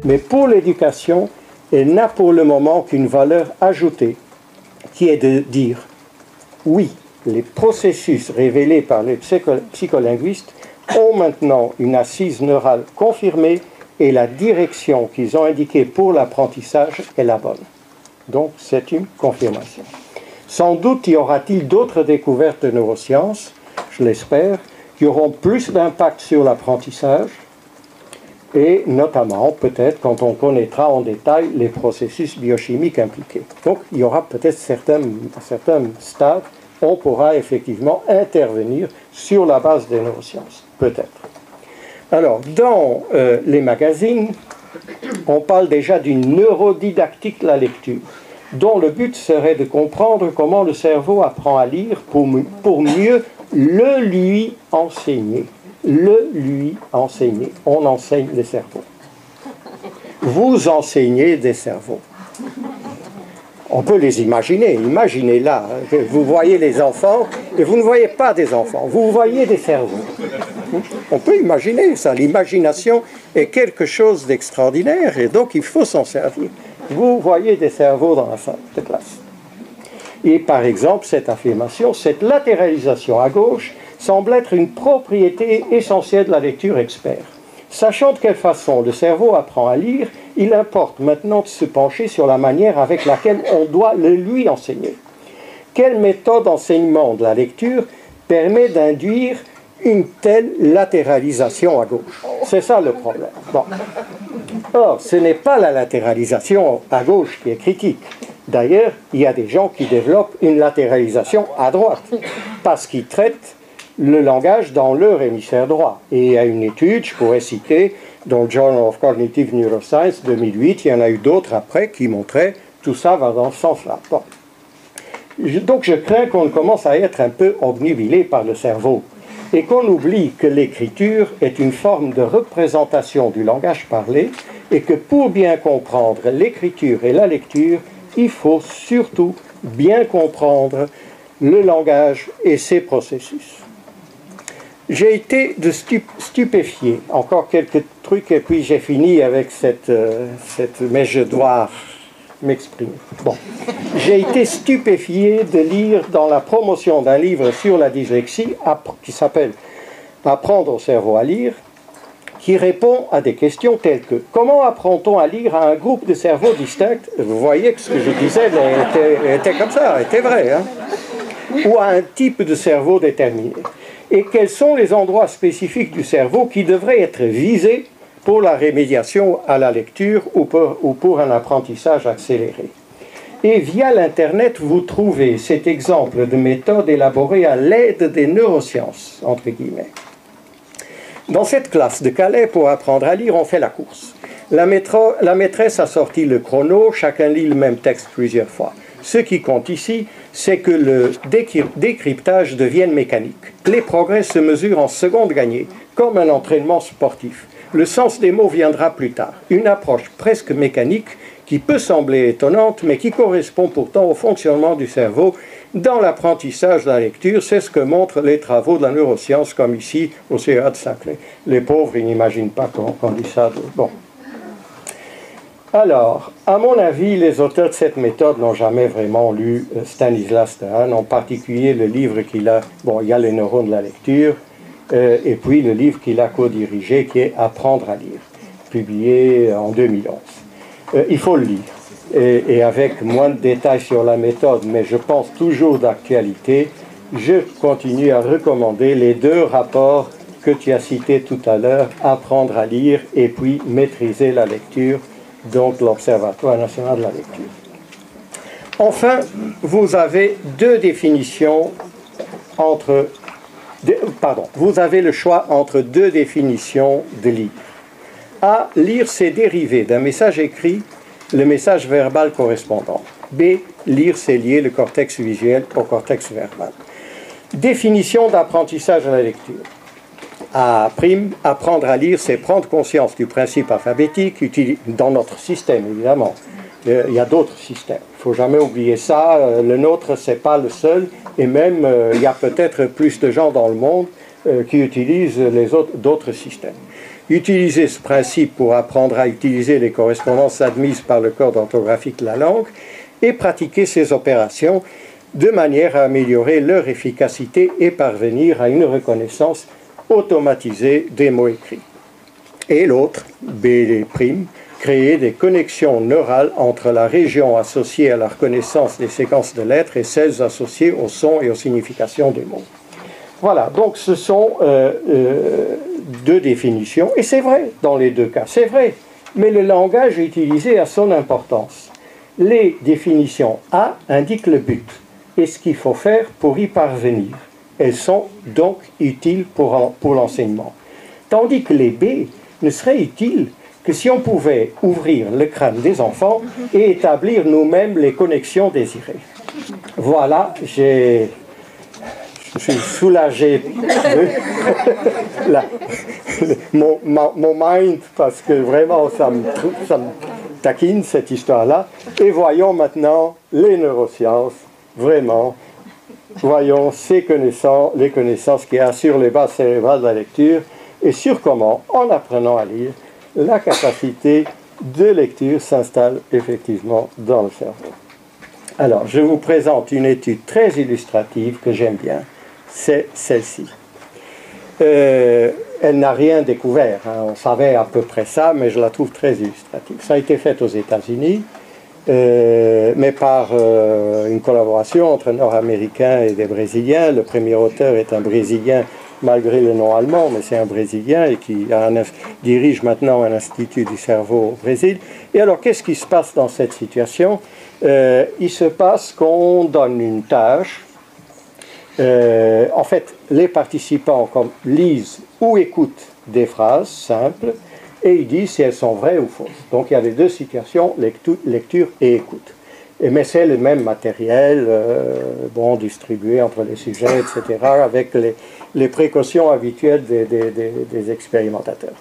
Mais pour l'éducation, elle n'a pour le moment qu'une valeur ajoutée, qui est de dire oui, les processus révélés par les psycholinguistes ont maintenant une assise neurale confirmée et la direction qu'ils ont indiquée pour l'apprentissage est la bonne. Donc c'est une confirmation. Sans doute y aura-t-il d'autres découvertes de neurosciences, je l'espère, qui auront plus d'impact sur l'apprentissage, et notamment peut-être quand on connaîtra en détail les processus biochimiques impliqués. Donc il y aura peut-être à certains stades, on pourra effectivement intervenir sur la base des neurosciences, peut-être. Alors, dans les magazines, on parle déjà d'une neurodidactique de la lecture, dont le but serait de comprendre comment le cerveau apprend à lire pour mieux le lui enseigner. Le lui enseigner. On enseigne les cerveaux. Vous enseignez des cerveaux. On peut les imaginer. Imaginez là. Vous voyez les enfants et vous ne voyez pas des enfants. Vous voyez des cerveaux. On peut imaginer ça. L'imagination est quelque chose d'extraordinaire et donc il faut s'en servir. Vous voyez des cerveaux dans la salle de classe. Et par exemple, cette affirmation, cette latéralisation à gauche, semble être une propriété essentielle de la lecture expert. Sachant de quelle façon le cerveau apprend à lire, il importe maintenant de se pencher sur la manière avec laquelle on doit le lui enseigner. Quelle méthode d'enseignement de la lecture permet d'induire une telle latéralisation à gauche? C'est ça le problème. Bon. Or, ce n'est pas la latéralisation à gauche qui est critique. D'ailleurs, il y a des gens qui développent une latéralisation à droite, parce qu'ils traitent le langage dans leur hémisphère droit. Et il y a une étude, je pourrais citer, dans le Journal of Cognitive Neuroscience 2008, il y en a eu d'autres après qui montraient tout ça va dans ce sens-là. Bon. Donc je crains qu'on commence à être un peu obnubilé par le cerveau et qu'on oublie que l'écriture est une forme de représentation du langage parlé et que pour bien comprendre l'écriture et la lecture, il faut surtout bien comprendre le langage et ses processus. J'ai été stupéfié, encore quelques trucs et puis j'ai fini avec mais je dois m'exprimer. Bon. J'ai été stupéfié de lire dans la promotion d'un livre sur la dyslexie qui s'appelle « Apprendre au cerveau à lire », qui répond à des questions telles que « Comment apprend-on à lire à un groupe de cerveaux distincts ?» Vous voyez que ce que je disais était comme ça, était vrai. Hein? Ou à un type de cerveau déterminé. Et quels sont les endroits spécifiques du cerveau qui devraient être visés pour la rémédiation à la lecture ou pour un apprentissage accéléré. Et via l'Internet, vous trouvez cet exemple de méthode élaborée à l'aide des neurosciences, entre guillemets. Dans cette classe de Calais, pour apprendre à lire, on fait la course. La maîtresse a sorti le chrono, chacun lit le même texte plusieurs fois. Ce qui compte ici, c'est que le décryptage devienne mécanique. Les progrès se mesurent en secondes gagnées, comme un entraînement sportif. Le sens des mots viendra plus tard. Une approche presque mécanique qui peut sembler étonnante, mais qui correspond pourtant au fonctionnement du cerveau dans l'apprentissage de la lecture. C'est ce que montrent les travaux de la neuroscience, comme ici au CEA de Saclay. Les pauvres, ils n'imaginent pas qu'on dit ça. Bon. Alors, à mon avis, les auteurs de cette méthode n'ont jamais vraiment lu Stanislas Dehaene, en particulier le livre qu'il a, bon, il y a les neurones de la lecture, et puis le livre qu'il a co-dirigé, qui est Apprendre à lire, publié en 2011. Il faut le lire, et avec moins de détails sur la méthode, mais je pense toujours d'actualité, je continue à recommander les deux rapports que tu as cités tout à l'heure, Apprendre à lire et puis Maîtriser la lecture, donc l'Observatoire national de la lecture. Enfin, vous avez deux définitions vous avez le choix entre deux définitions de lire. A, lire, c'est dériver d'un message écrit le message verbal correspondant. B, lire, c'est lier le cortex visuel au cortex verbal. Définition d'apprentissage à la lecture. A', apprendre à lire, c'est prendre conscience du principe alphabétique dans notre système, évidemment. Il y a d'autres systèmes. Il ne faut jamais oublier ça. Le nôtre, ce n'est pas le seul. Et même, il y a peut-être plus de gens dans le monde qui utilisent d'autres systèmes. Utiliser ce principe pour apprendre à utiliser les correspondances admises par le code orthographique de la langue et pratiquer ces opérations de manière à améliorer leur efficacité et parvenir à une reconnaissance automatisée des mots écrits. Et l'autre, B', créer des connexions neurales entre la région associée à la reconnaissance des séquences de lettres et celles associées aux sons et aux significations des mots. Voilà, donc ce sont deux définitions, et c'est vrai dans les deux cas, c'est vrai, mais le langage utilisé a son importance. Les définitions A indiquent le but et ce qu'il faut faire pour y parvenir. Elles sont donc utiles pour l'enseignement. Tandis que les B ne seraient utiles que si on pouvait ouvrir le crâne des enfants et établir nous-mêmes les connexions désirées. Voilà, je suis soulagé mon mind, parce que vraiment ça me taquine cette histoire-là. Et voyons maintenant les neurosciences, vraiment. Voyons les connaissances qui assurent les bases cérébrales de la lecture et sur comment, en apprenant à lire, la capacité de lecture s'installe effectivement dans le cerveau. Alors, je vous présente une étude très illustrative que j'aime bien, c'est celle-ci. Elle n'a rien découvert, hein. On savait à peu près ça, mais je la trouve très illustrative. Ça a été fait aux États-Unis, mais par une collaboration entre Nord-Américains et des Brésiliens. Le premier auteur est un Brésilien, malgré le nom allemand, mais c'est un Brésilien et qui dirige maintenant un institut du cerveau au Brésil. Et alors, qu'est-ce qui se passe dans cette situation? Il se passe qu'on donne une tâche. En fait, les participants lisent ou écoutent des phrases simples et ils disent si elles sont vraies ou fausses. Donc il y a les deux situations, lecture et écoute. Mais c'est le même matériel, distribué entre les sujets, etc., avec les précautions habituelles des expérimentateurs.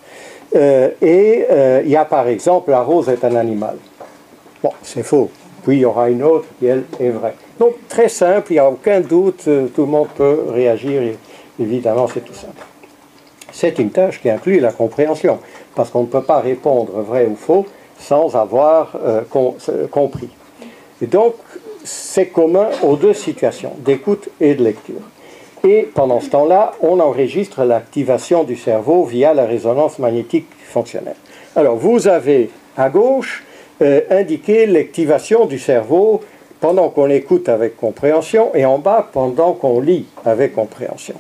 Il y a par exemple, la rose est un animal. Bon, c'est faux. Puis il y aura une autre qui, elle, est vraie. Donc très simple, il n'y a aucun doute, tout le monde peut réagir, et évidemment c'est tout simple. C'est une tâche qui inclut la compréhension, parce qu'on ne peut pas répondre vrai ou faux sans avoir compris. Et donc c'est commun aux deux situations, d'écoute et de lecture. Et pendant ce temps-là, on enregistre l'activation du cerveau via la résonance magnétique fonctionnelle. Alors vous avez à gauche indiqué l'activation du cerveau pendant qu'on écoute avec compréhension et en bas pendant qu'on lit avec compréhension.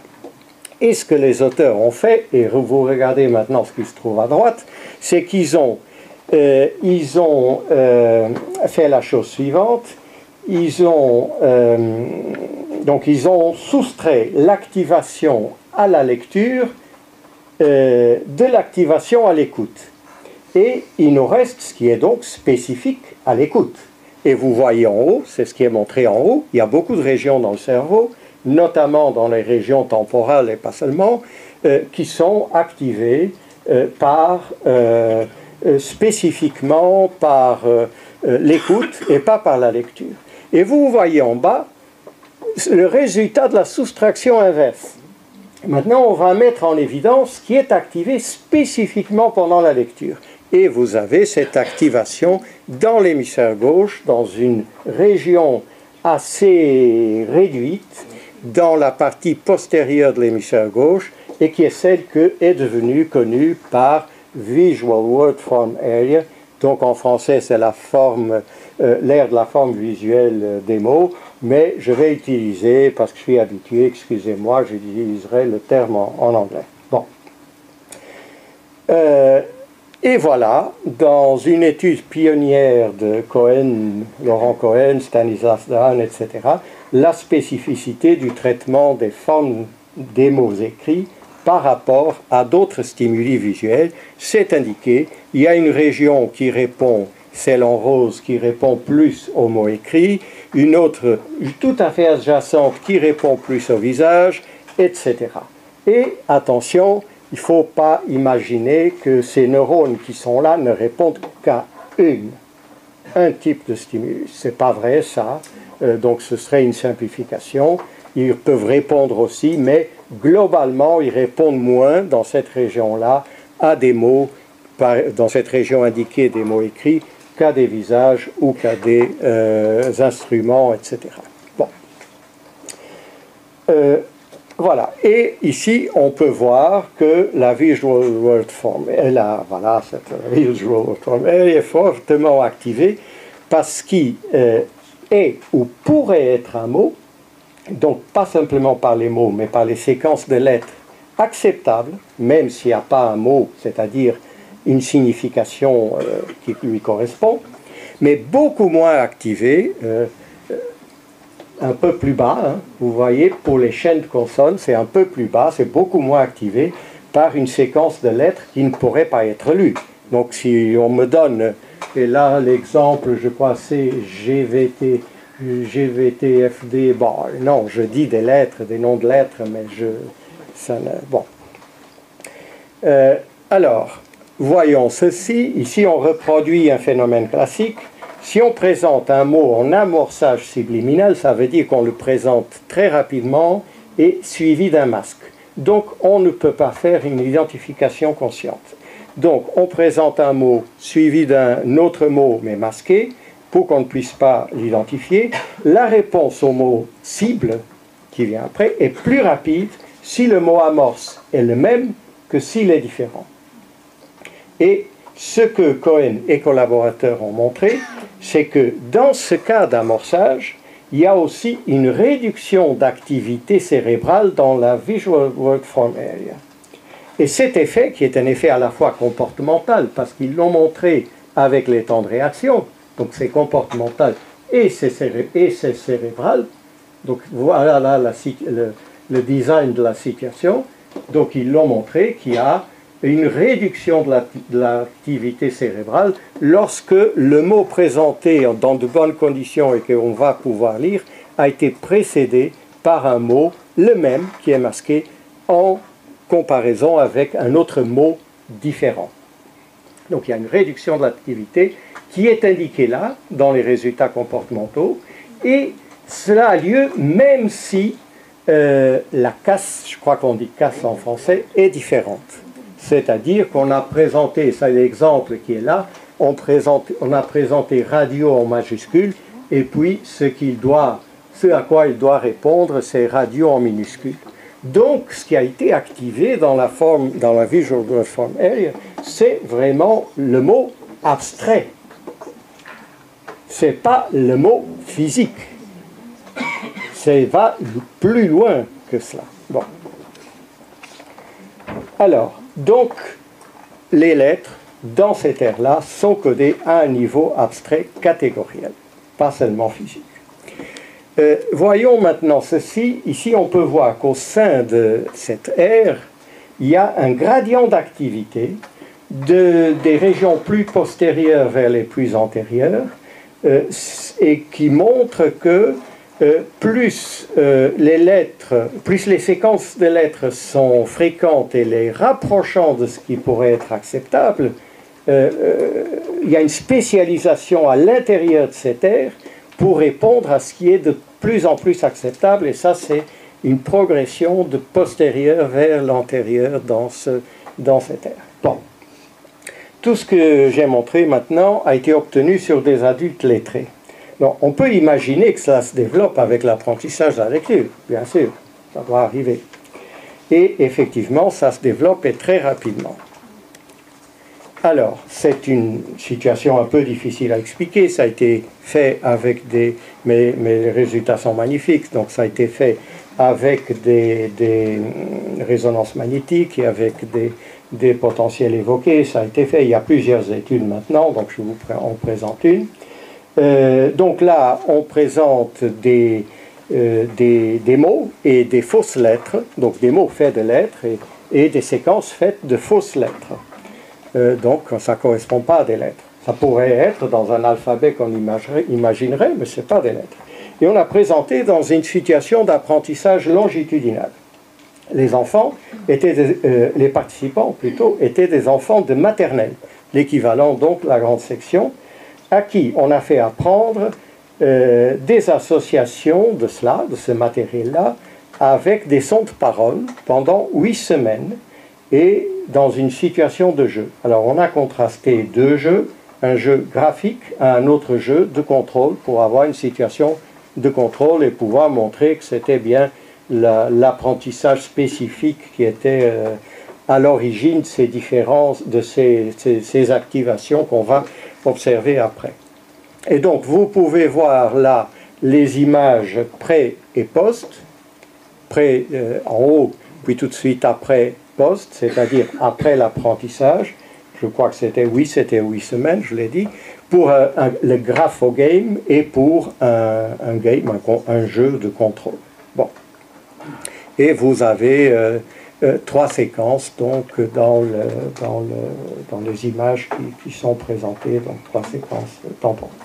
Et ce que les auteurs ont fait, et vous regardez maintenant ce qui se trouve à droite, c'est qu'ils ont fait la chose suivante. Ils ont soustrait l'activation à la lecture de l'activation à l'écoute. Et il nous reste ce qui est donc spécifique à l'écoute. Et vous voyez en haut, c'est ce qui est montré en haut, il y a beaucoup de régions dans le cerveau, notamment dans les régions temporales et pas seulement, qui sont activées spécifiquement par l'écoute et pas par la lecture. Et vous voyez en bas le résultat de la soustraction inverse. Maintenant, on va mettre en évidence ce qui est activé spécifiquement pendant la lecture. Et vous avez cette activation dans l'hémisphère gauche, dans une région assez réduite, dans la partie postérieure de l'hémisphère gauche, et qui est celle qui est devenue connue par Visual Word Form Area. Donc en français, c'est l'aire de la forme visuelle des mots, mais je vais utiliser, parce que je suis habitué, excusez-moi, j'utiliserai le terme en anglais. Bon. Et voilà, dans une étude pionnière de Cohen, Laurent Cohen, Stanislas Dehaene, etc., la spécificité du traitement des formes des mots écrits par rapport à d'autres stimuli visuels, c'est indiqué. Il y a une région qui répond, celle en rose, qui répond plus aux mots écrits, une autre tout à fait adjacente qui répond plus au visage, etc. Et attention, il ne faut pas imaginer que ces neurones qui sont là ne répondent qu'à un type de stimulus. Ce n'est pas vrai ça, donc ce serait une simplification. Ils peuvent répondre aussi, mais globalement, ils répondent moins dans cette région-là à des mots, dans cette région indiquée des mots écrits, qu'à des visages ou qu'à des instruments, etc. Bon. Voilà. Et ici, on peut voir que la Visual Word Form, voilà, cette Visual Word Form, elle est fortement activée parce qu'il est ou pourrait être un mot, donc pas simplement par les mots, mais par les séquences de lettres acceptables, même s'il n'y a pas un mot, c'est-à-dire une signification qui lui correspond, mais beaucoup moins activé, un peu plus bas, hein. Vous voyez, pour les chaînes de consonnes, c'est un peu plus bas, c'est beaucoup moins activé par une séquence de lettres qui ne pourrait pas être lue. Donc si on me donne, et là l'exemple, je crois, c'est GVT, GVTFD, bon, non, je dis des lettres, des noms de lettres, mais bon. Alors, voyons ceci. Ici, on reproduit un phénomène classique. Si on présente un mot en amorçage subliminal, ça veut dire qu'on le présente très rapidement et suivi d'un masque. Donc, on ne peut pas faire une identification consciente. Donc, on présente un mot suivi d'un autre mot, mais masqué, pour qu'on ne puisse pas l'identifier. La réponse au mot cible, qui vient après, est plus rapide si le mot amorce est le même que s'il est différent. Et ce que Cohen et collaborateurs ont montré, c'est que dans ce cas d'amorçage, il y a aussi une réduction d'activité cérébrale dans la Visual Word Form Area. Et cet effet, qui est un effet à la fois comportemental, parce qu'ils l'ont montré avec les temps de réaction, donc c'est comportemental et c'est cérébral, donc voilà là le design de la situation, donc ils l'ont montré qu'il y a une réduction de l'activité cérébrale lorsque le mot présenté dans de bonnes conditions et qu'on va pouvoir lire a été précédé par un mot, le même, qui est masqué en comparaison avec un autre mot différent. Donc il y a une réduction de l'activité qui est indiquée là, dans les résultats comportementaux, et cela a lieu même si la casse, je crois qu'on dit casse en français, est différente. C'est-à-dire qu'on a présenté, c'est l'exemple qui est là, on a présenté radio en majuscule, et puis ce à quoi il doit répondre, c'est radio en minuscule. Donc, ce qui a été activé dans la Visual Word Form Area, c'est vraiment le mot abstrait. Ce n'est pas le mot physique. Ça va plus loin que cela. Bon. Alors, donc, les lettres, dans cette ère-là, sont codées à un niveau abstrait catégoriel, pas seulement physique. Voyons maintenant ceci. Ici, on peut voir qu'au sein de cette ère, il y a un gradient d'activité des régions plus postérieures vers les plus antérieures, et qui montre que plus les séquences de lettres sont fréquentes et les rapprochant de ce qui pourrait être acceptable, il y a une spécialisation à l'intérieur de cette ère pour répondre à ce qui est de plus en plus acceptable, et ça c'est une progression de postérieur vers l'antérieur dans cette ère. Bon. Tout ce que j'ai montré maintenant a été obtenu sur des adultes lettrés. Donc, on peut imaginer que cela se développe avec l'apprentissage de la lecture, bien sûr, ça doit arriver. Et effectivement, ça se développe et très rapidement. Alors, c'est une situation un peu difficile à expliquer, ça a été fait avec mais les résultats sont magnifiques, donc ça a été fait avec des résonances magnétiques et avec des potentiels évoqués, ça a été fait, il y a plusieurs études maintenant, donc je vous en présente une. Donc là, on présente des mots et des fausses lettres, donc des mots faits de lettres et des séquences faites de fausses lettres. Donc ça ne correspond pas à des lettres. Ça pourrait être dans un alphabet qu'on imaginerait, mais ce n'est pas des lettres. Et on a présenté dans une situation d'apprentissage longitudinal. Les participants plutôt, étaient des enfants de maternelle, l'équivalent donc de la grande section, à qui on a fait apprendre des associations de ce matériel-là, avec des sons de parole pendant 8 semaines et dans une situation de jeu. Alors on a contrasté 2 jeux, un jeu graphique à un autre jeu de contrôle pour avoir une situation de contrôle et pouvoir montrer que c'était bien l'apprentissage spécifique qui était à l'origine de ces différences, de ces activations qu'on va observer après. Et donc vous pouvez voir là les images pré et post, pré en haut, puis tout de suite après post, c'est-à-dire après l'apprentissage. Je crois que c'était 8 semaines, je l'ai dit, pour le graphogame et pour un jeu de contrôle. Bon. Et vous avez 3 séquences donc dans les images qui sont présentées, donc 3 séquences temporelles.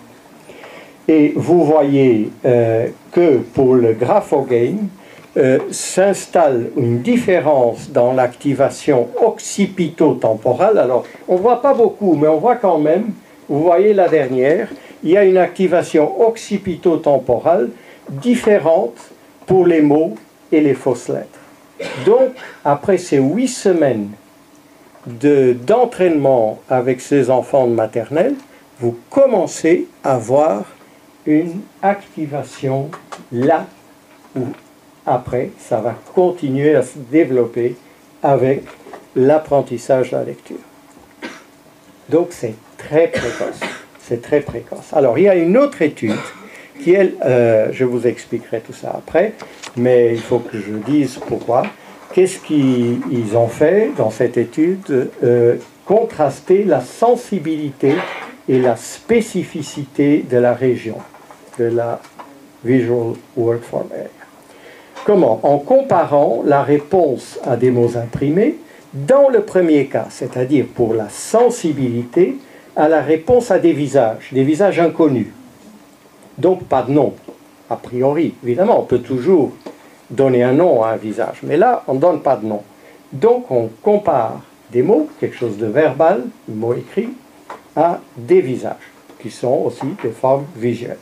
Et vous voyez que pour le graphogame, s'installe une différence dans l'activation occipito-temporale. Alors, on ne voit pas beaucoup, mais on voit quand même, vous voyez la dernière, il y a une activation occipito-temporale différente pour les mots et les fausses lettres. Donc, après ces 8 semaines d'entraînement avec ces enfants de maternelle, vous commencez à voir une activation là où après, ça va continuer à se développer avec l'apprentissage de la lecture. Donc, c'est très précoce. C'est très précoce. Alors, il y a une autre étude qui, elle, je vous expliquerai tout ça après, mais il faut que je dise pourquoi. Qu'est-ce qu'ils ont fait dans cette étude? Contraster la sensibilité et la spécificité de la région, de la Visual Workform Area. Comment? En comparant la réponse à des mots imprimés dans le premier cas, c'est-à-dire pour la sensibilité, à la réponse à des visages inconnus. Donc pas de nom, a priori. Évidemment, on peut toujours donner un nom à un visage, mais là, on ne donne pas de nom. Donc on compare des mots, quelque chose de verbal, un mot écrit, à des visages, qui sont aussi des formes visuelles.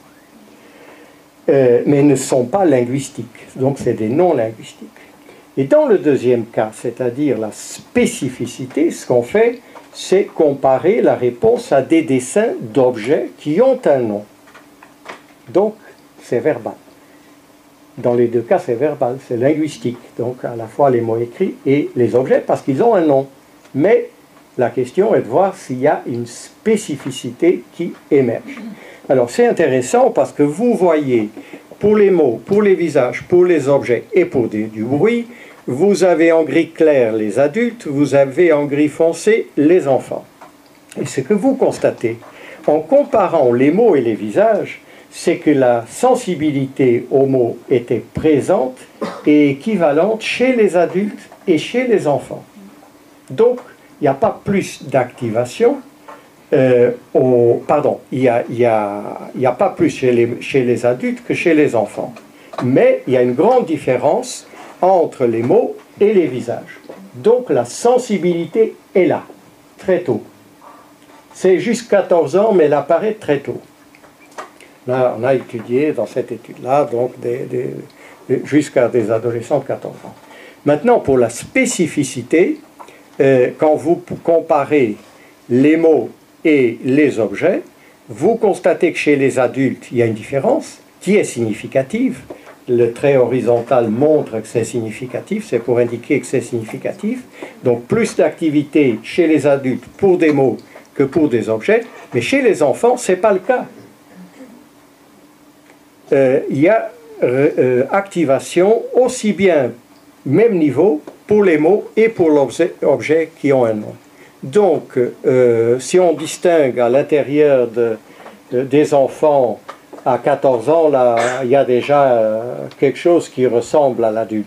Mais ne sont pas linguistiques, donc c'est des non linguistiques. Et dans le deuxième cas, c'est-à-dire la spécificité, ce qu'on fait, c'est comparer la réponse à des dessins d'objets qui ont un nom. Donc, c'est verbal. Dans les deux cas, c'est verbal, c'est linguistique. Donc, à la fois les mots écrits et les objets, parce qu'ils ont un nom. Mais la question est de voir s'il y a une spécificité qui émerge. Alors, c'est intéressant parce que vous voyez, pour les mots, pour les visages, pour les objets et pour du bruit, vous avez en gris clair les adultes, vous avez en gris foncé les enfants. Et ce que vous constatez, en comparant les mots et les visages, c'est que la sensibilité aux mots était présente et équivalente chez les adultes et chez les enfants. Donc, il n'y a pas plus d'activation. Il n'y a pas plus chez les adultes que chez les enfants. Mais il y a une grande différence entre les mots et les visages. Donc la sensibilité est là, très tôt. C'est jusqu'à 14 ans, mais elle apparaît très tôt. Là, on a étudié dans cette étude-là, donc jusqu'à des adolescents de 14 ans. Maintenant, pour la spécificité, quand vous comparez les mots et les objets, vous constatez que chez les adultes, il y a une différence qui est significative. Le trait horizontal montre que c'est significatif, c'est pour indiquer que c'est significatif. Donc plus d'activité chez les adultes pour des mots que pour des objets, mais chez les enfants, ce n'est pas le cas. Il y a activation aussi bien, même niveau, pour les mots et pour l'objet qui ont un nom. Donc, si on distingue à l'intérieur des enfants à 14 ans, là, il y a déjà quelque chose qui ressemble à l'adulte.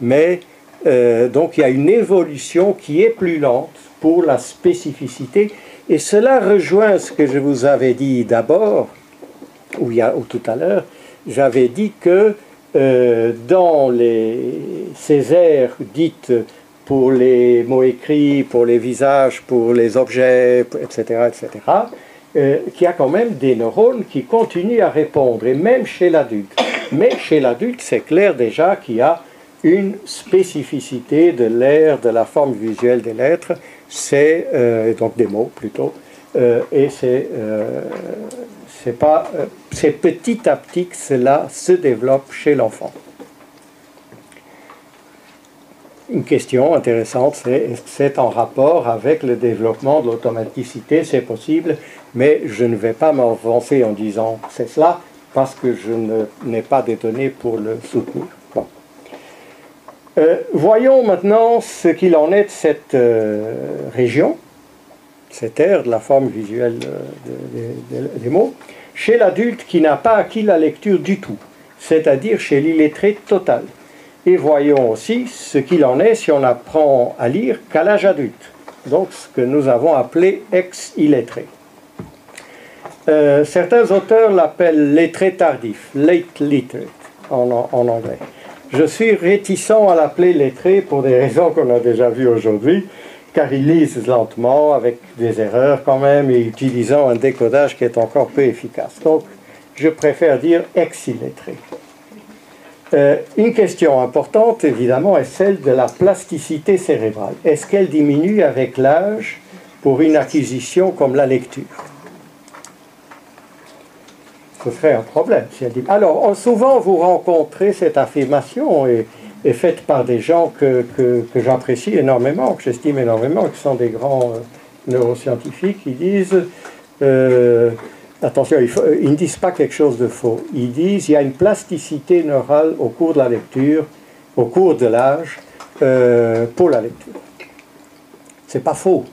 Mais, donc, il y a une évolution qui est plus lente pour la spécificité. Et cela rejoint ce que je vous avais dit d'abord, ou tout à l'heure, j'avais dit que dans ces aires dites pour les mots écrits, pour les visages, pour les objets, etc., qu'il y a quand même des neurones qui continuent à répondre, et même chez l'adulte. Mais chez l'adulte, c'est clair déjà qu'il y a une spécificité de l'ère de la forme visuelle des lettres, c'est donc des mots plutôt, et c'est petit à petit que cela se développe chez l'enfant. Une question intéressante, c'est est-ce que c'est en rapport avec le développement de l'automaticité? C'est possible, mais je ne vais pas m'avancer en disant c'est cela, parce que je n'ai pas des données pour le soutenir. Bon. Voyons maintenant ce qu'il en est de cette région, cette ère de la forme visuelle des mots, chez l'adulte qui n'a pas acquis la lecture du tout, c'est-à-dire chez l'illettré total. Et voyons aussi ce qu'il en est si on apprend à lire qu'à l'âge adulte, donc ce que nous avons appelé ex-illettré. Certains auteurs l'appellent lettré tardif, late literate en anglais. Je suis réticent à l'appeler lettré pour des raisons qu'on a déjà vues aujourd'hui, car ils lisent lentement, avec des erreurs quand même, et utilisant un décodage qui est encore peu efficace. Donc, je préfère dire ex-illettré. Une question importante, évidemment, est celle de la plasticité cérébrale. Est-ce qu'elle diminue avec l'âge pour une acquisition comme la lecture? Ce serait un problème. Si elle dit... Alors, souvent, vous rencontrez cette affirmation est faite par des gens que j'apprécie énormément, que j'estime énormément, qui sont des grands neuroscientifiques. Ils disent... attention, ils ne disent pas quelque chose de faux. Ils disent qu'il y a une plasticité neurale au cours de la lecture, au cours de l'âge, pour la lecture. C'est pas faux,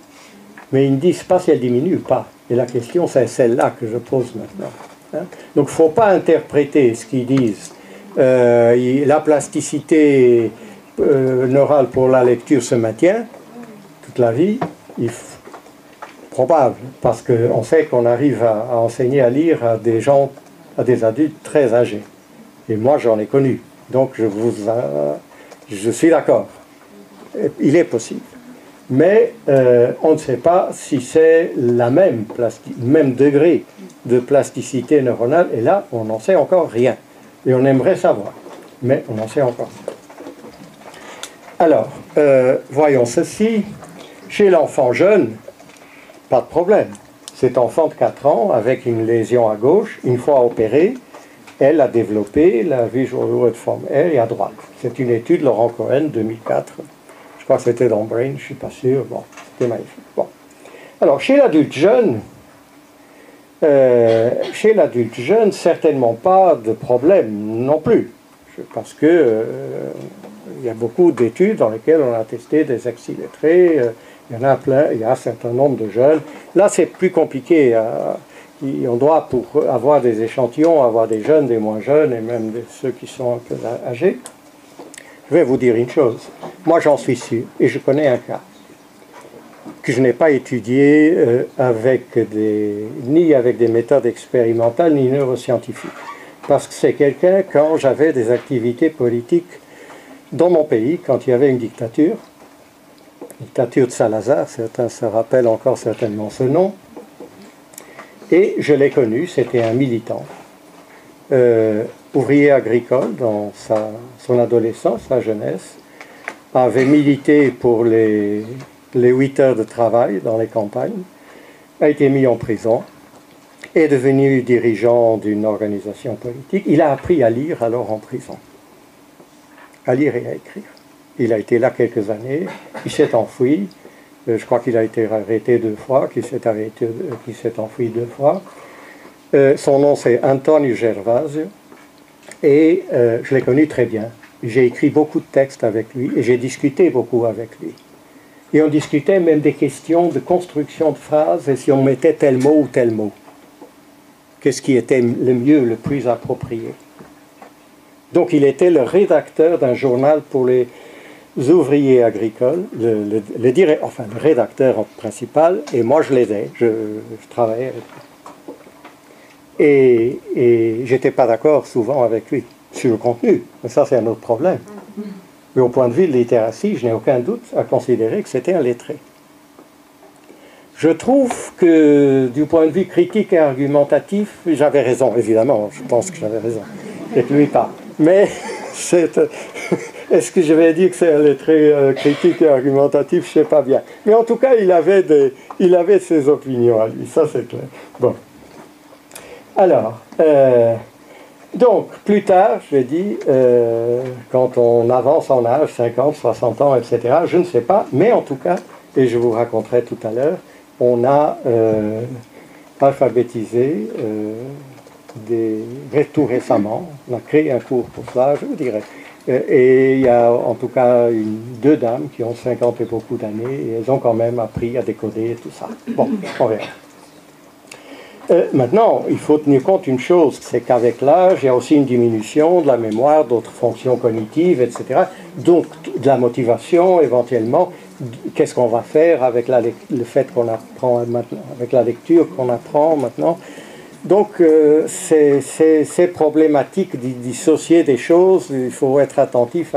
mais ils ne disent pas si elle diminue ou pas. Et la question, c'est celle-là que je pose maintenant. Hein? Donc, il ne faut pas interpréter ce qu'ils disent. La plasticité neurale pour la lecture se maintient toute la vie. Probable, parce qu'on sait qu'on arrive à enseigner à lire à des gens, à des adultes très âgés. Et moi, j'en ai connu. Donc, je suis d'accord. Il est possible. Mais on ne sait pas si c'est la même degré de plasticité neuronale. Et là, on n'en sait encore rien. Et on aimerait savoir. Mais on n'en sait encore rien. Alors, voyons ceci. Chez l'enfant jeune, pas de problème. Cet enfant de 4 ans, avec une lésion à gauche, une fois opérée, elle a développé la visual word form R et à droite. C'est une étude Laurent Cohen, 2004. Je crois que c'était dans Brain, je ne suis pas sûr. Bon, c'était magnifique. Bon. Alors, chez l'adulte jeune, certainement pas de problème non plus. Parce que il y a beaucoup d'études dans lesquelles on a testé des ex-illettrés. Il y en a plein, il y a un certain nombre de jeunes. Là, c'est plus compliqué. On doit, pour avoir des échantillons, avoir des jeunes, des moins jeunes, et même ceux qui sont un peu âgés. Je vais vous dire une chose. Moi, j'en suis sûr, et je connais un cas que je n'ai pas étudié ni avec des méthodes expérimentales, ni neuroscientifiques. Parce que c'est quelqu'un, quand j'avais des activités politiques dans mon pays, quand il y avait une dictature de Salazar, certains se rappellent encore certainement ce nom, et je l'ai connu, c'était un militant, ouvrier agricole dans son adolescence, sa jeunesse, avait milité pour les 8 heures de travail dans les campagnes, a été mis en prison, est devenu dirigeant d'une organisation politique. Il a appris à lire alors en prison, à lire et à écrire. Il a été là quelques années, il s'est enfui, je crois qu'il a été arrêté 2 fois, qu'il s'est enfui 2 fois. Son nom c'est Antonio Gervasio, et je l'ai connu très bien. J'ai écrit beaucoup de textes avec lui, et j'ai discuté beaucoup avec lui. Et on discutait même des questions de construction de phrases, et si on mettait tel mot ou tel mot. Qu'est-ce qui était le mieux, le plus approprié. Donc il était le rédacteur d'un journal pour les ouvriers agricoles, le rédacteur principal, et moi je l'aidais, je travaillais avec lui. Et j'étais pas d'accord souvent avec lui, sur le contenu, mais ça c'est un autre problème. Mais au point de vue de littératie, je n'ai aucun doute à considérer que c'était un lettré. Je trouve que, du point de vue critique et argumentatif, j'avais raison, évidemment, je pense que j'avais raison, et que lui pas. Mais Est-ce que je vais dire que c'est un lettré critique et argumentatif? Je ne sais pas bien. Mais en tout cas, il avait ses opinions à lui, ça c'est clair. Bon. Alors, donc, plus tard, je dis, quand on avance en âge, 50, 60 ans, etc., je ne sais pas, mais en tout cas, et je vous raconterai tout à l'heure, on a alphabétisé tout récemment, on a créé un cours pour cela, je vous dirais. Et il y a en tout cas deux dames qui ont 50 et beaucoup d'années, et elles ont quand même appris à décoder tout ça. Bon, on verra. Maintenant, il faut tenir compte d'une chose, c'est qu'avec l'âge, il y a aussi une diminution de la mémoire, d'autres fonctions cognitives, etc. Donc, de la motivation, éventuellement, qu'est-ce qu'on va faire avec le fait qu'on apprend maintenant, avec la lecture qu'on apprend maintenant. Donc, c'est problématique d'y dissocier des choses, il faut être attentif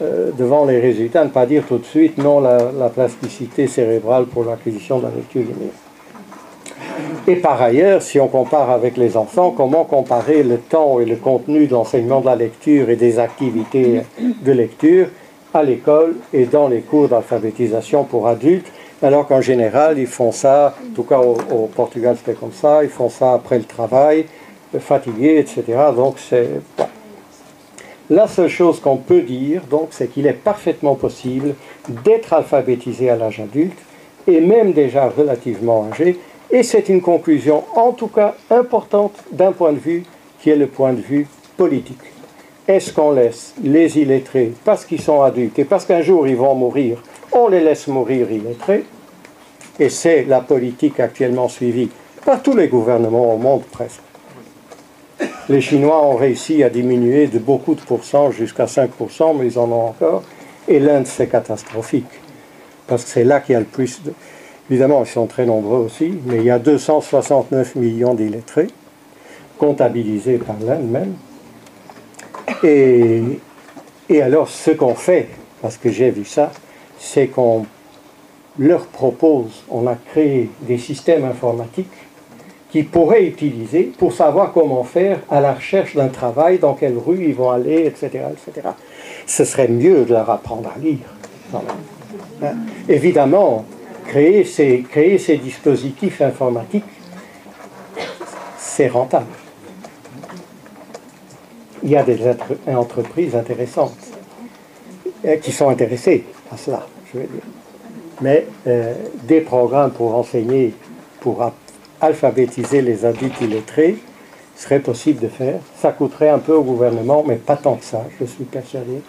devant les résultats, ne pas dire tout de suite, non, la plasticité cérébrale pour l'acquisition de la lecture linéaire. Et par ailleurs, si on compare avec les enfants, comment comparer le temps et le contenu de l'enseignement de la lecture et des activités de lecture à l'école et dans les cours d'alphabétisation pour adultes, alors qu'en général, ils font ça, en tout cas au Portugal c'était comme ça, ils font ça après le travail, fatigués, etc. Donc c'est... Bon. La seule chose qu'on peut dire, donc, c'est qu'il est parfaitement possible d'être alphabétisé à l'âge adulte, et même déjà relativement âgé. Et c'est une conclusion, en tout cas importante, d'un point de vue qui est le point de vue politique. Est-ce qu'on laisse les illettrés, parce qu'ils sont adultes et parce qu'un jour ils vont mourir, on les laisse mourir illettrés? Et c'est la politique actuellement suivie par tous les gouvernements au monde presque. Les Chinois ont réussi à diminuer de beaucoup de pourcents jusqu'à 5%, mais ils en ont encore. Et l'Inde, c'est catastrophique. Parce que c'est là qu'il y a le plus de... Évidemment, ils sont très nombreux aussi, mais il y a 269 millions d'illettrés, comptabilisés par l'Inde même. Et alors, ce qu'on fait, parce que j'ai vu ça, c'est qu'on leur propose, on a créé des systèmes informatiques qu'ils pourraient utiliser pour savoir comment faire à la recherche d'un travail, dans quelle rue ils vont aller, etc., etc. Ce serait mieux de leur apprendre à lire. Hein? Évidemment, créer ces dispositifs informatiques, c'est rentable. Il y a des entreprises intéressantes qui sont intéressées à cela, je veux dire. Mais des programmes pour enseigner, pour alphabétiser les adultes illettrés, serait possible de faire. Ça coûterait un peu au gouvernement, mais pas tant que ça, je suis persuadé.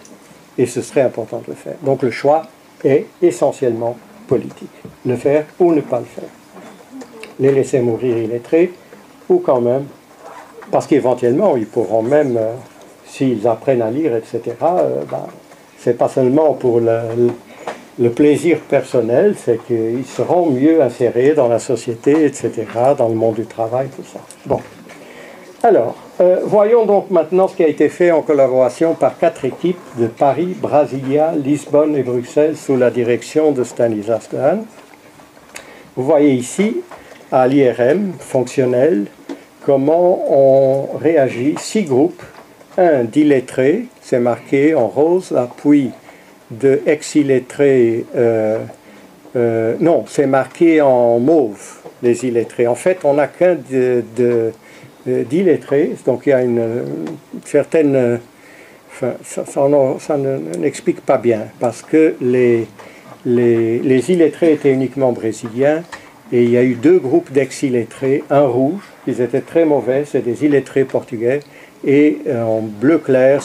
Et ce serait important de le faire. Donc le choix est essentiellement politique. Le faire ou ne pas le faire. Les laisser mourir illettrés, ou quand même, parce qu'éventuellement, ils pourront même, s'ils apprennent à lire, etc., c'est pas seulement pour le plaisir personnel, c'est qu'ils seront mieux insérés dans la société, etc., dans le monde du travail, tout ça. Bon. Alors, voyons donc maintenant ce qui a été fait en collaboration par 4 équipes de Paris, Brasilia, Lisbonne et Bruxelles sous la direction de Stanislas Dehaene. Vous voyez ici, à l'IRM fonctionnel, comment on réagit. 6 groupes, un d'illettrés, c'est marqué en rose, puis de ex-illettrés, non, c'est marqué en mauve, les illettrés. En fait, on n'a qu'un d'illettrés, donc il y a une certaine... Enfin, ça n'explique pas bien, parce que les illettrés étaient uniquement brésiliens, et il y a eu 2 groupes d'ex-illettrés, un rouge, ils étaient très mauvais, c'est des illettrés portugais, et en bleu clair,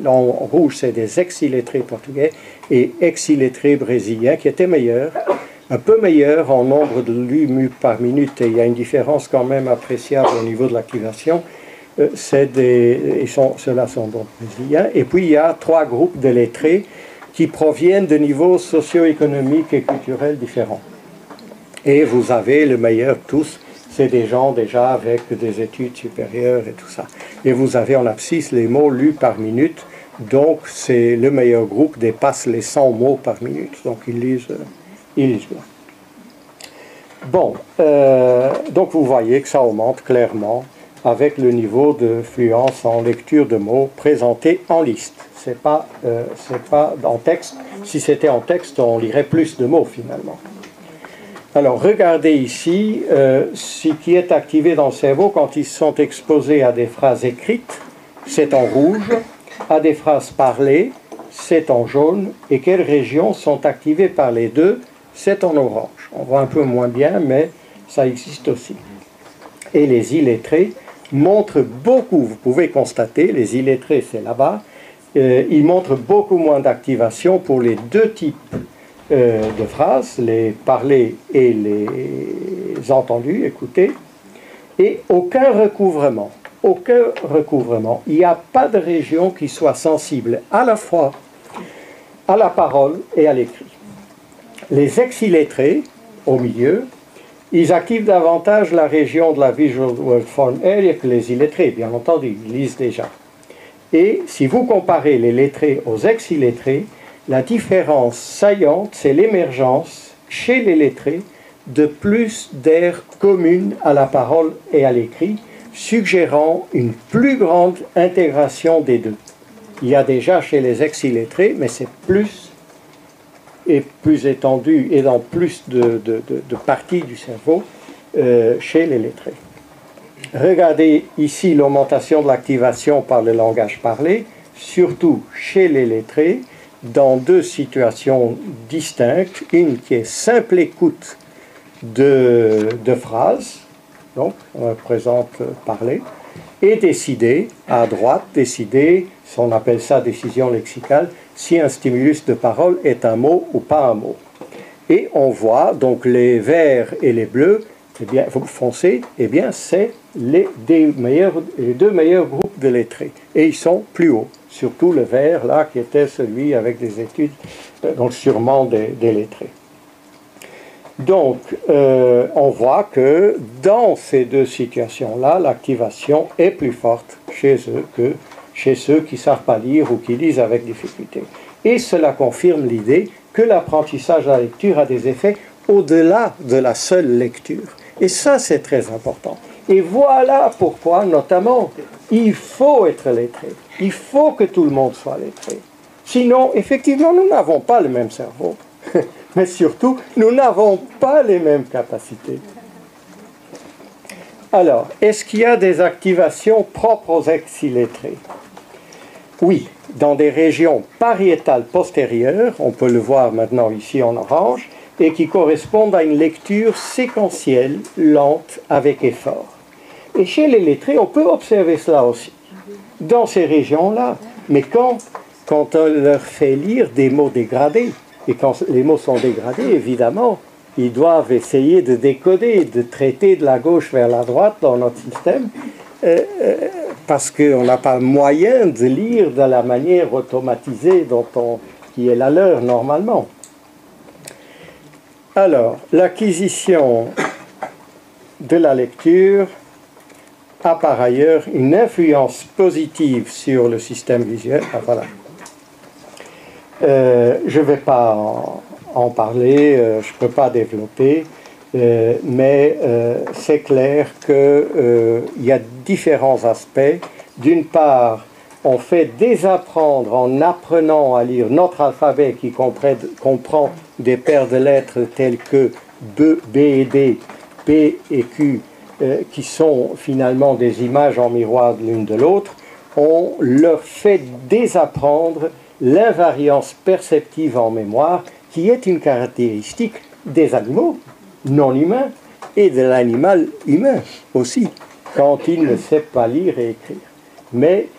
en rouge, c'est des ex-illettrés portugais et ex-illettrés brésiliens qui étaient meilleurs, un peu meilleurs en nombre de lus par minute, et il y a une différence quand même appréciable au niveau de l'activation. Ceux-là sont donc brésiliens. Et puis il y a 3 groupes de lettrés qui proviennent de niveaux socio-économiques et culturels différents. Et vous avez le meilleur tous, c'est des gens déjà avec des études supérieures et tout ça. Et vous avez en abscisse les mots lus par minute, donc c'est le meilleur groupe dépasse les 100 mots par minute. Donc ils lisent bien. Bon, donc vous voyez que ça augmente clairement avec le niveau de fluence en lecture de mots présenté en liste. C'est pas en texte. Si c'était en texte, on lirait plus de mots finalement. Alors, regardez ici ce qui est activé dans le cerveau quand ils sont exposés à des phrases écrites, c'est en rouge, à des phrases parlées, c'est en jaune, et quelles régions sont activées par les deux, c'est en orange. On voit un peu moins bien, mais ça existe aussi. Et les illettrés montrent beaucoup, vous pouvez constater, les illettrés c'est là-bas, ils montrent beaucoup moins d'activation pour les deux types de phrases, les parlés et les entendus, écoutés, et aucun recouvrement. Aucun recouvrement. Il n'y a pas de région qui soit sensible à la fois à la parole et à l'écrit. Les ex-illettrés, au milieu, ils activent davantage la région de la Visual Word Form Area que les illettrés, bien entendu, ils lisent déjà. Et si vous comparez les lettrés aux ex-illettrés, la différence saillante, c'est l'émergence, chez les lettrés, de plus d'aires communes à la parole et à l'écrit, suggérant une plus grande intégration des deux. Il y a déjà chez les ex-illettrés, mais c'est plus et plus étendu et dans plus de parties du cerveau chez les lettrés. Regardez ici l'augmentation de l'activation par le langage parlé, surtout chez les lettrés, dans deux situations distinctes, une qui est simple écoute de phrases, donc on représente parler, et décider, à droite, décider, on appelle ça décision lexicale, si un stimulus de parole est un mot ou pas un mot. Et on voit donc les verts et les bleus, eh bien, foncés, eh bien c'est les deux meilleurs groupes de lettrés. Et ils sont plus hauts, surtout le vert là qui était celui avec des études, donc sûrement des lettrés. Donc, on voit que dans ces deux situations-là, l'activation est plus forte chez eux que chez ceux qui ne savent pas lire ou qui lisent avec difficulté. Et cela confirme l'idée que l'apprentissage de la lecture a des effets au-delà de la seule lecture. Et ça, c'est très important. Et voilà pourquoi, notamment, il faut être lettré. Il faut que tout le monde soit lettré. Sinon, effectivement, nous n'avons pas le même cerveau. Mais surtout, nous n'avons pas les mêmes capacités. Alors, est-ce qu'il y a des activations propres aux ex-illettrés? Oui, dans des régions pariétales postérieures, on peut le voir maintenant ici en orange, et qui correspondent à une lecture séquentielle, lente, avec effort. Et chez les lettrés, on peut observer cela aussi, dans ces régions-là. Mais quand on leur fait lire des mots dégradés, et quand les mots sont dégradés, évidemment, ils doivent essayer de décoder, de traiter de la gauche vers la droite dans notre système, parce qu'on n'a pas moyen de lire de la manière automatisée qui est la leur normalement. Alors, l'acquisition de la lecture a par ailleurs une influence positive sur le système visuel. Ah, voilà. Je ne vais pas en parler, je ne peux pas développer, mais c'est clair qu'il y a différents aspects. D'une part, on fait désapprendre en apprenant à lire notre alphabet qui comprend des paires de lettres telles que B et D, P et Q, qui sont finalement des images en miroir de l'une de l'autre. On leur fait désapprendre l'invariance perceptive en mémoire, qui est une caractéristique des animaux non humains et de l'animal humain aussi, quand il ne sait pas lire et écrire. Mais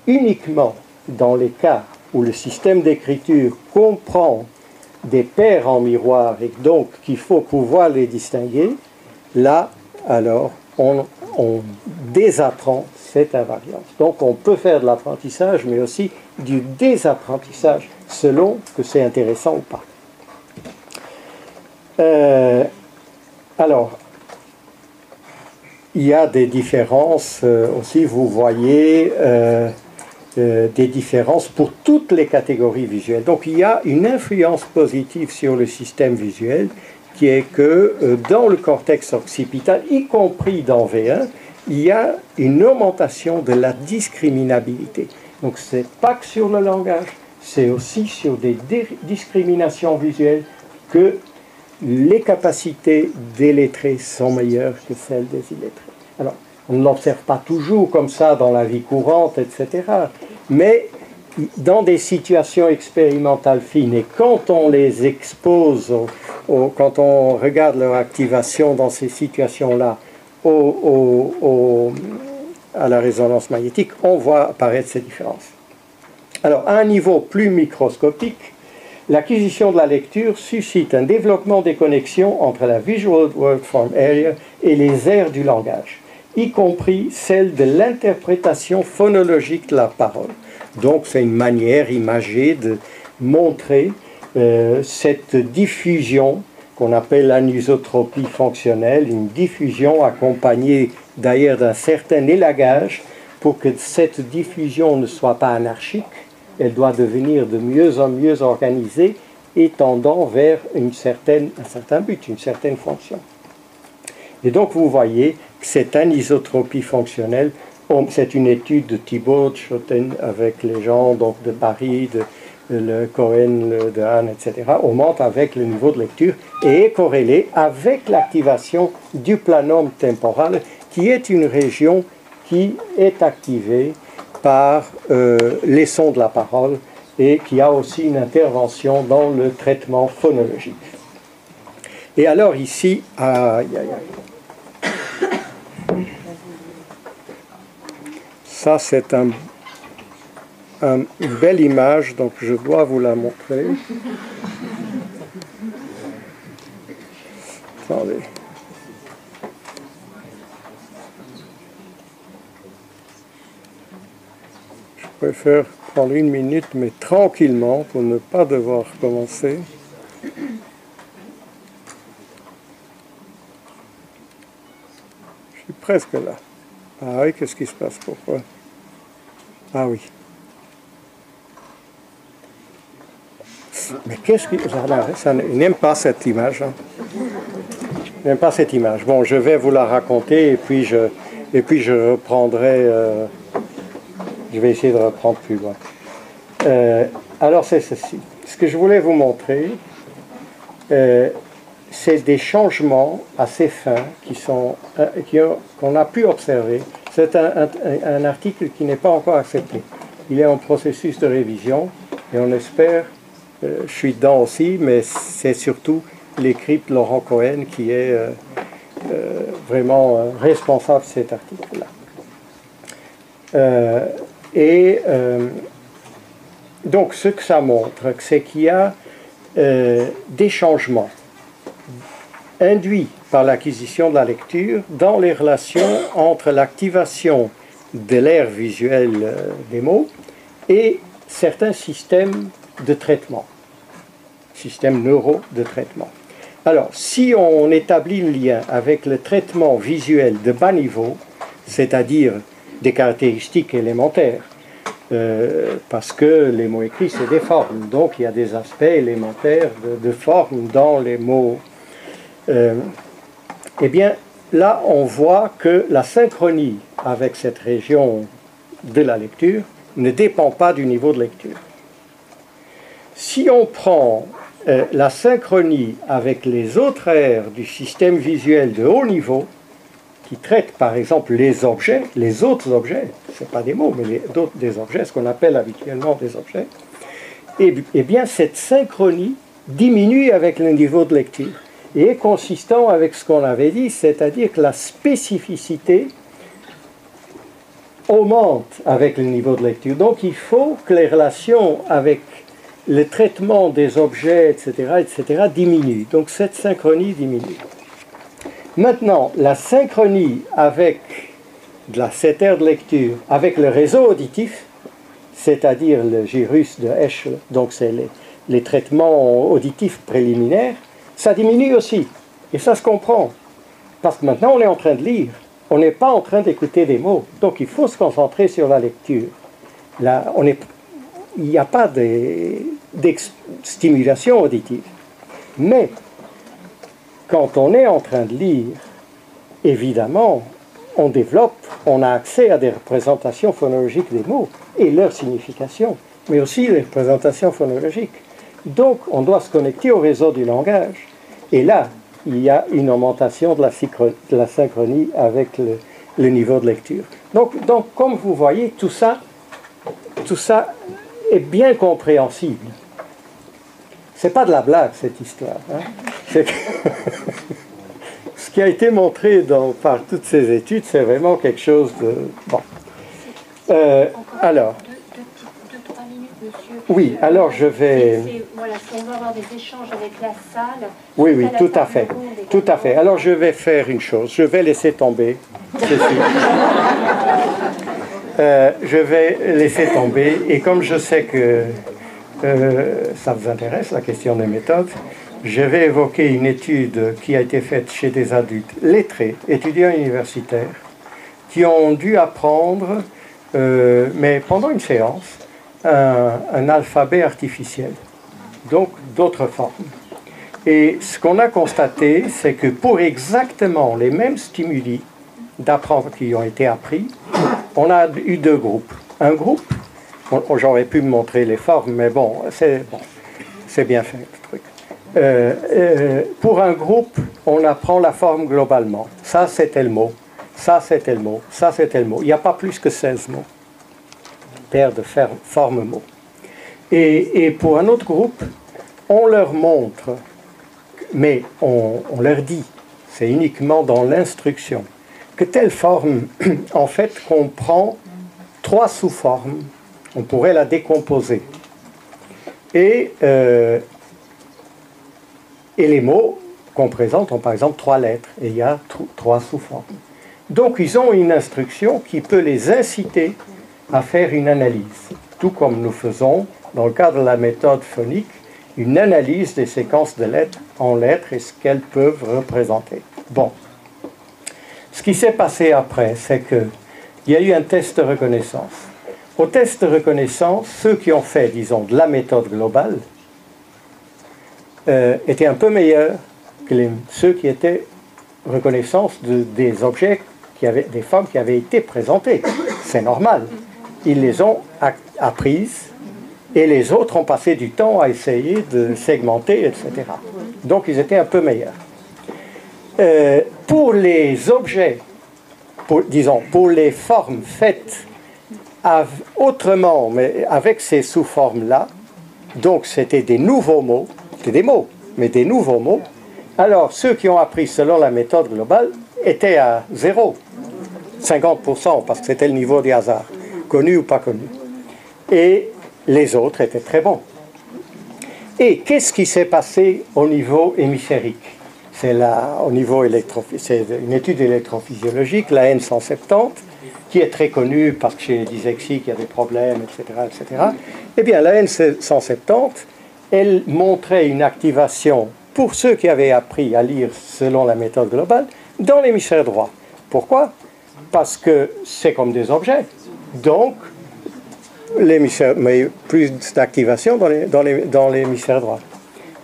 uniquement dans les cas où le système d'écriture comprend des paires en miroir et donc qu'il faut pouvoir les distinguer, là, alors, on désapprend cette invariance. Donc on peut faire de l'apprentissage, mais aussi du désapprentissage, selon que c'est intéressant ou pas. Alors, il y a des différences aussi, vous voyez, des différences pour toutes les catégories visuelles. Donc il y a une influence positive sur le système visuel qui est que dans le cortex occipital, y compris dans V1, il y a une augmentation de la discriminabilité. Donc ce n'est pas que sur le langage, c'est aussi sur des discriminations visuelles que les capacités des lettrés sont meilleures que celles des illettrés. Alors, on ne l'observe pas toujours comme ça dans la vie courante, etc. Mais dans des situations expérimentales fines, et quand on les expose, quand on regarde leur activation dans ces situations-là à la résonance magnétique, on voit apparaître ces différences. Alors, à un niveau plus microscopique, l'acquisition de la lecture suscite un développement des connexions entre la Visual Word Form Area et les aires du langage, y compris celle de l'interprétation phonologique de la parole. Donc, c'est une manière imagée de montrer cette diffusion qu'on appelle l'anisotropie fonctionnelle, une diffusion accompagnée d'ailleurs d'un certain élagage pour que cette diffusion ne soit pas anarchique. Elle doit devenir de mieux en mieux organisée et tendant vers un certain but, une certaine fonction. Et donc vous voyez que cette anisotropie fonctionnelle, c'est une étude de Thibault, de Schotten avec les gens donc, de Paris, le Cohen, de Hahn, etc., augmente avec le niveau de lecture et est corrélée avec l'activation du planum temporal, qui est une région qui est activée par les sons de la parole et qui a aussi une intervention dans le traitement phonologique. Et alors ici, ça c'est une belle image, donc je dois vous la montrer. Attendez. Je préfère prendre une minute, mais tranquillement, pour ne pas devoir commencer. Je suis presque là. Ah oui, qu'est-ce qui se passe? Pourquoi? Ah oui. Mais qu'est-ce qui... Ça n'aime pas cette image. Hein. Je n'aime pas cette image. Bon, je vais vous la raconter et puis je reprendrai... je vais essayer de reprendre plus loin. Alors c'est ceci. Ce que je voulais vous montrer, c'est des changements assez fins qu'on a pu observer. C'est un article qui n'est pas encore accepté. Il est en processus de révision et on espère, je suis dedans aussi, mais c'est surtout l'écrit de Laurent Cohen qui est vraiment responsable de cet article-là. Donc ce que ça montre, c'est qu'il y a des changements induits par l'acquisition de la lecture dans les relations entre l'activation de l'aire visuelle des mots et certains systèmes de traitement, systèmes neuraux de traitement. Alors, si on établit le lien avec le traitement visuel de bas niveau, c'est-à-dire des caractéristiques élémentaires, parce que les mots écrits, c'est des formes, donc il y a des aspects élémentaires de forme dans les mots. Eh bien, là, on voit que la synchronie avec cette région de la lecture ne dépend pas du niveau de lecture. Si on prend la synchronie avec les autres aires du système visuel de haut niveau, qui traitent par exemple les objets, les autres objets, ce n'est pas des mots, mais des objets, ce qu'on appelle habituellement des objets, eh bien cette synchronie diminue avec le niveau de lecture et est consistant avec ce qu'on avait dit, c'est-à-dire que la spécificité augmente avec le niveau de lecture. Donc il faut que les relations avec le traitement des objets, etc., diminuent. Donc cette synchronie diminue. Maintenant, la synchronie avec cette aire de lecture, avec le réseau auditif, c'est-à-dire le gyrus de Eschle, donc c'est les traitements auditifs préliminaires, ça diminue aussi. Et ça se comprend. Parce que maintenant, on est en train de lire. On n'est pas en train d'écouter des mots. Donc, il faut se concentrer sur la lecture. Là, il n'y a pas de stimulation auditive. Mais, quand on est en train de lire, évidemment, on développe, on a accès à des représentations phonologiques des mots et leur signification, mais aussi les représentations phonologiques. Donc, on doit se connecter au réseau du langage. Et là, il y a une augmentation de la synchronie avec le niveau de lecture. Donc, comme vous voyez, tout ça est bien compréhensible. C'est pas de la blague, cette histoire. Hein? Ce qui a été montré par toutes ces études, c'est vraiment quelque chose de... Bon. Alors... Oui, alors je vais... Voilà, si on veut avoir des échanges avec la salle... Oui, tout à fait. Tout à fait. Alors je vais faire une chose. Je vais laisser tomber ceci. Je vais laisser tomber. Et comme je sais que ça vous intéresse, la question des méthodes, je vais évoquer une étude qui a été faite chez des adultes lettrés, étudiants universitaires, qui ont dû apprendre, mais pendant une séance, un alphabet artificiel, donc d'autres formes. Et ce qu'on a constaté, c'est que pour exactement les mêmes stimuli d'apprendre qui ont été appris, on a eu deux groupes. Un groupe, j'aurais pu me montrer les formes, mais bon, c'est bien fait le truc. Pour un groupe, on apprend la forme globalement. Ça, c'est tel mot. Ça, c'est tel mot. Ça, c'est tel mot. Il n'y a pas plus que 16 mots. Paire de formes mots. Et pour un autre groupe, on leur montre, mais on leur dit, c'est uniquement dans l'instruction, que telle forme, en fait, comprend 3 sous-formes. On pourrait la décomposer. Et les mots qu'on présente ont par exemple 3 lettres, et il y a 3 sous-formes. Donc ils ont une instruction qui peut les inciter à faire une analyse, tout comme nous faisons, dans le cadre de la méthode phonique, une analyse des séquences de lettres en lettres et ce qu'elles peuvent représenter. Bon. Ce qui s'est passé après, c'est qu'il y a eu un test de reconnaissance. Au test de reconnaissance, ceux qui ont fait, disons, de la méthode globale, étaient un peu meilleurs que ceux qui étaient reconnaissance des objets, des formes qui avaient été présentées. C'est normal. Ils les ont apprises et les autres ont passé du temps à essayer de segmenter, etc. Donc ils étaient un peu meilleurs. Pour les objets, pour les formes faites autrement, mais avec ces sous-formes-là, donc c'était des nouveaux mots, c'était des mots, mais des nouveaux mots, alors ceux qui ont appris selon la méthode globale étaient à 0, 50%, parce que c'était le niveau du hasard, connu ou pas connu. Et les autres étaient très bons. Et qu'est-ce qui s'est passé au niveau hémisphérique? C'est une étude électrophysiologique, la N170, qui est très connue parce que chez les dyslexiques, il y a des problèmes, etc., etc. Eh bien, la N170, elle montrait une activation pour ceux qui avaient appris à lire selon la méthode globale dans l'hémisphère droit. Pourquoi? Parce que c'est comme des objets. Donc, mais plus d'activation dans l'hémisphère droit.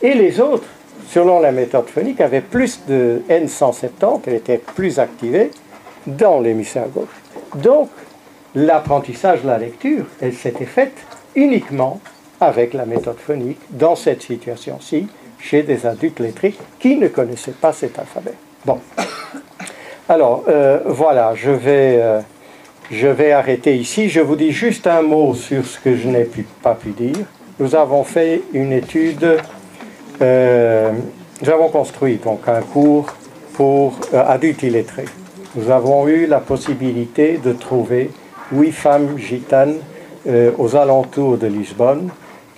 Et les autres, selon la méthode phonique, avaient plus de N170, elle était plus activée dans l'hémisphère gauche. Donc, l'apprentissage de la lecture, elle s'était faite uniquement avec la méthode phonique, dans cette situation-ci, chez des adultes lettrés qui ne connaissaient pas cet alphabet. Bon. Alors, voilà, je vais arrêter ici. Je vous dis juste un mot sur ce que je n'ai pas pu dire. Nous avons fait une étude, nous avons construit donc un cours pour adultes illettrés. Nous avons eu la possibilité de trouver 8 femmes gitanes aux alentours de Lisbonne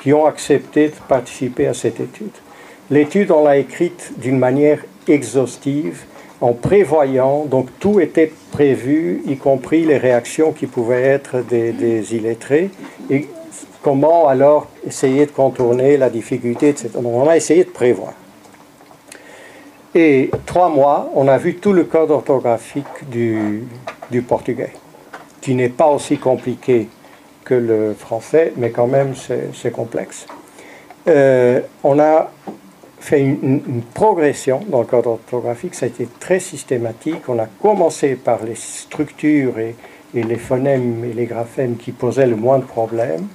qui ont accepté de participer à cette étude. L'étude, on l'a écrite d'une manière exhaustive, en prévoyant, donc tout était prévu, y compris les réactions qui pouvaient être des illettrés, et comment alors essayer de contourner la difficulté, etc. Donc on a essayé de prévoir. Et 3 mois, on a vu tout le code orthographique du portugais, qui n'est pas aussi compliqué que le français, mais quand même c'est complexe. On a fait une progression dans le cadre orthographique. Ça a été très systématique. On a commencé par les structures et les phonèmes et les graphèmes qui posaient le moins de problèmes.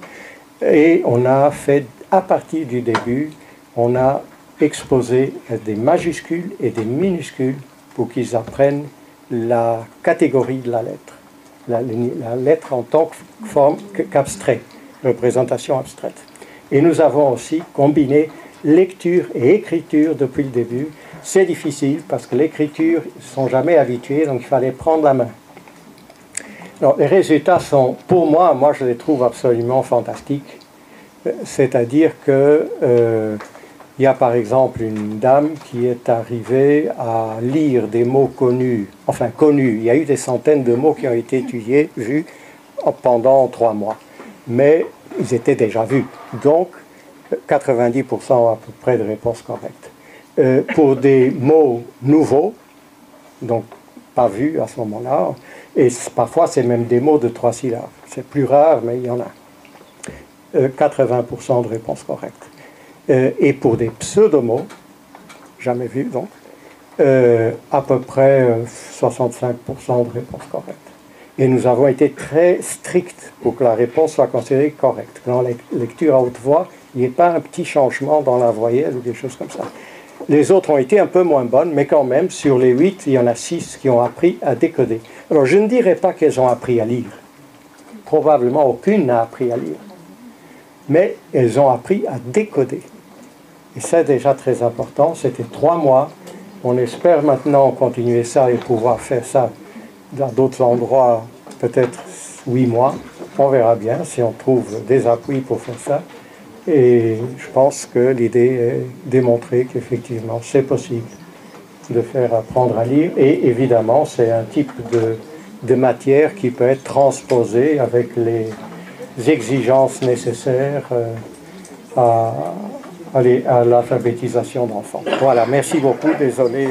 Et on a fait, à partir du début, on a exposé des majuscules et des minuscules pour qu'ils apprennent la catégorie de la lettre. La lettre en tant que forme qu'abstrait, représentation abstraite. Et nous avons aussi combiné lecture et écriture depuis le début. C'est difficile parce que l'écriture, ils ne sont jamais habitués, donc il fallait prendre la main. Alors, les résultats sont, pour moi je les trouve absolument fantastiques. C'est-à-dire que il y a par exemple une dame qui est arrivée à lire des mots connus, enfin connus. Il y a eu des centaines de mots qui ont été étudiés, vus pendant 3 mois. Mais ils étaient déjà vus. Donc, 90% à peu près de réponses correctes. Pour des mots nouveaux, donc pas vus à ce moment-là, et parfois c'est même des mots de 3 syllabes. C'est plus rare, mais il y en a. 80% de réponses correctes. Et pour des pseudomots, jamais vus donc, à peu près 65% de réponses correctes. Et nous avons été très stricts pour que la réponse soit considérée correcte. Dans la lecture à haute voix, il n'y ait pas un petit changement dans la voyelle ou des choses comme ça. Les autres ont été un peu moins bonnes, mais quand même, sur les 8, il y en a 6 qui ont appris à décoder. Alors, je ne dirais pas qu'elles ont appris à lire. Probablement aucune n'a appris à lire. Mais elles ont appris à décoder. Et c'est déjà très important. C'était 3 mois. On espère maintenant continuer ça et pouvoir faire ça dans d'autres endroits, peut-être 8 mois. On verra bien si on trouve des appuis pour faire ça. Et je pense que l'idée est démontrer qu'effectivement c'est possible de faire apprendre à lire. Et évidemment, c'est un type de matière qui peut être transposée avec les exigences nécessaires à l'alphabétisation d'enfants. Voilà, merci beaucoup. Désolé.